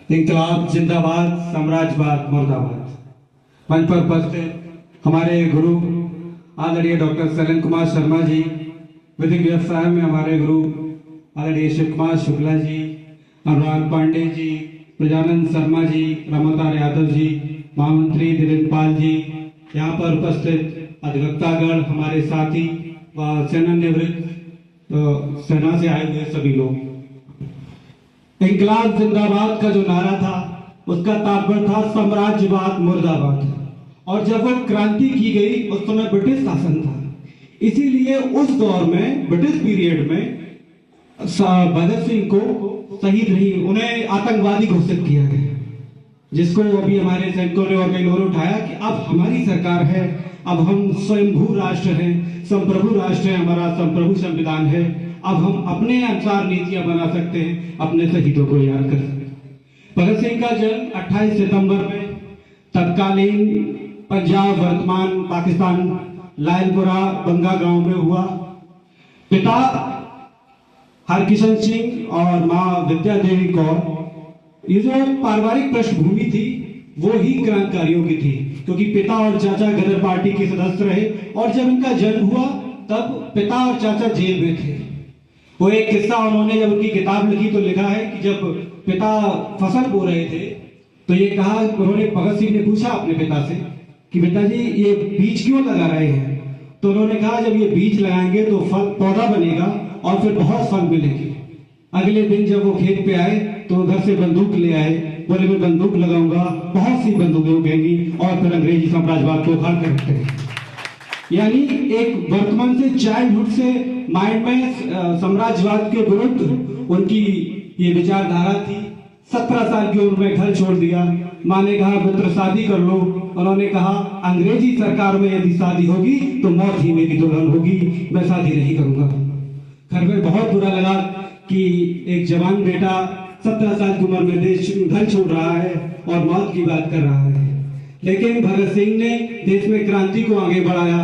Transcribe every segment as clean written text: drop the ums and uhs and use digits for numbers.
इंकलाब जिंदाबाद, साम्राज्यवाद मुर्दाबाद। मंच पर उपस्थित हमारे गुरु आदरणीय डॉक्टर सलन कुमार शर्मा जी, विधिक व्यवसाय में हमारे गुरु आदरणीय शिव कुमार शुक्ला जी, अनुराग पांडे जी, प्रजानंद शर्मा जी, रमतार यादव जी, महामंत्री धीरेन्द्र पाल जी, यहाँ पर उपस्थित अधिवक्तागण, हमारे साथी व सेवानिवृत्त सेना से आए हुए सभी लोग। इंकलाब जिंदाबाद का जो नारा था उसका तात्पर्य था साम्राज्यवाद मुर्दाबाद। और जब वो क्रांति की गई उस समय ब्रिटिश शासन था, इसीलिए उस दौर में ब्रिटिश पीरियड में भगत सिंह को शहीद नहीं, उन्हें आतंकवादी घोषित किया गया, जिसको अभी हमारे सैनिकों ने और कई लोगों ने उठाया कि अब हमारी सरकार है, अब हम स्वयंभू राष्ट्र हैं, संप्रभु राष्ट्र है, हमारा संप्रभु संविधान है, अब हम अपने अनुसार नीतियां बना सकते हैं, अपने शहीदों को याद कर सकते हैं। भगत सिंह का जन्म 28 सितंबर में तत्कालीन पंजाब वर्तमान पाकिस्तान लायलपुरा बंगा गांव में हुआ। पिता हरकिशन सिंह और मां विद्या देवी कौर, ये जो पारिवारिक पृष्ठभूमि थी वो ही क्रांतिकारियों की थी, क्योंकि पिता और चाचा गदर पार्टी के सदस्य रहे और जब इनका जन्म हुआ तब पिता और चाचा जेल में थे। वो एक किस्सा उन्होंने जब उनकी किताब लिखी तो लिखा है कि जब पिता फसल बो रहे थे तो ये कहा, उन्होंने भगत सिंह ने पूछा अपने पिता से कि पिताजी ये बीज क्यों लगा रहे हैं? तो उन्होंने कहा जब ये बीज लगाएंगे तो फल पौधा बनेगा और फिर बहुत फल मिलेंगे। अगले दिन जब वो खेत पे आए तो घर से बंदूक ले आए, बोले मैं बंदूक लगाऊंगा, बहुत सी बंदूकें उगेंगी और फिर अंग्रेजी साम्राज्यवाद को उखाड़ कर रखते हैं। यानी एक वर्तमान से चाइल्डहुड से माइंड में साम्राज्यवाद के विरुद्ध उनकी ये विचारधारा थी। 17 साल की उम्र में घर छोड़ दिया। माँ ने कहा पुत्र शादी कर लो, उन्होंने कहा अंग्रेजी सरकार में यदि शादी होगी तो मौत ही मेरी दुल्हन होगी, मैं शादी नहीं करूंगा। घर में बहुत बुरा लगा कि एक जवान बेटा 17 साल की उम्र में देश घर छोड़ रहा है और मौत की बात कर रहा है। लेकिन भगत सिंह ने देश में क्रांति को आगे बढ़ाया।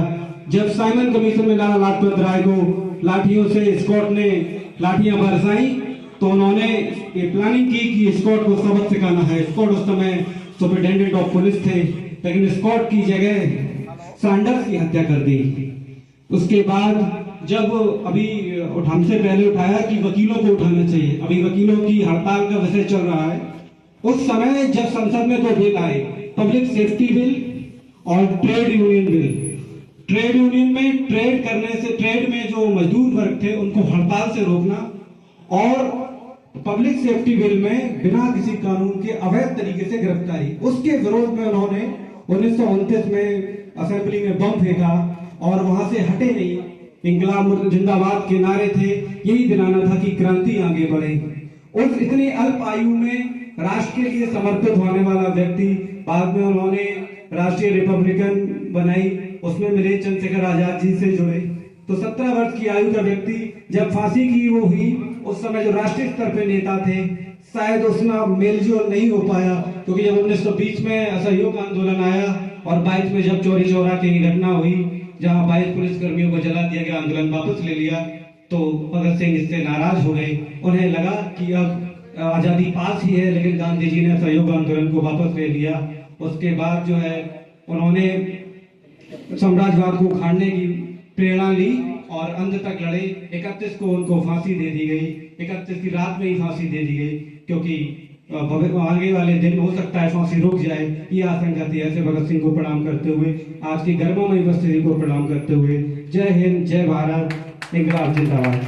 जब साइमन कमीशन में लाला लाजपत राय को लाठियों से स्कॉट ने लाठियां बरसाई तो उन्होंने ये प्लानिंग की कि स्कॉट को सबक सिखाना है। स्कॉट उस समय सुपरिटेंडेंट ऑफ पुलिस थे, लेकिन स्कॉट की जगह सैंडर्स की हत्या कर दी। उसके बाद जब अभी हमसे पहले उठाया कि वकीलों को उठाना चाहिए, अभी वकीलों की हड़ताल का विषय चल रहा है। उस समय जब संसद में दो बिल आए, पब्लिक सेफ्टी बिल और trade union bill. Trade union में ट्रेड करने से, ट्रेड में जो मजदूर वर्ग थे उनको हड़ताल से रोकना, और पब्लिक सेफ्टी बिल में बिना किसी कानून के अवैध तरीके से गिरफ्तारी। उसके विरोध में उन्होंने 1929 में असेंबली में बम फेंका और वहां से हटे नहीं। इंकलाब जिंदाबाद के नारे थे, यही दिलाना था कि क्रांति आगे बढ़े। उस इतने अल्प आयु में राष्ट्र के लिए समर्पित होने वाला व्यक्ति, बाद में उन्होंने राष्ट्रीय रिपब्लिकन बनाई, उसमें मेरे चंद्रशेखर आजाद जी से जुड़े। तो 17 वर्ष की आयु का व्यक्ति जब फांसी की वो हुई, उस समय जो राष्ट्रीय स्तर पे नेता थे शायद उसमें मेलजोल नहीं हो पाया, क्योंकि जब 1920 में असहयोग आंदोलन आया और 22 में जब चोरी चौरा की घटना हुई जहां 22 पुलिस कर्मियों को जला दिया गया, आंदोलन वापस ले लिया, तो भगत सिंह इससे नाराज हो गए। उन्हें लगा कि अब आजादी पास ही है, लेकिन गांधी जी ने असहयोग आंदोलन को वापस ले लिया। उसके बाद जो है उन्होंने साम्राज्यवाद को उखाड़ने की प्रेरणा ली और अंत तक लड़े। 31 को उनको फांसी दे दी गई, 31 की रात में ही फांसी दे दी गई, क्योंकि आगे वाले दिन हो सकता है फांसी रुक जाए, ये आशंका थी। ऐसे भगत सिंह को प्रणाम करते हुए, आज की गर्मों में उपस्थिति को प्रणाम करते हुए, जय हिंद, जय भारत, इंकलाब जिंदाबाद।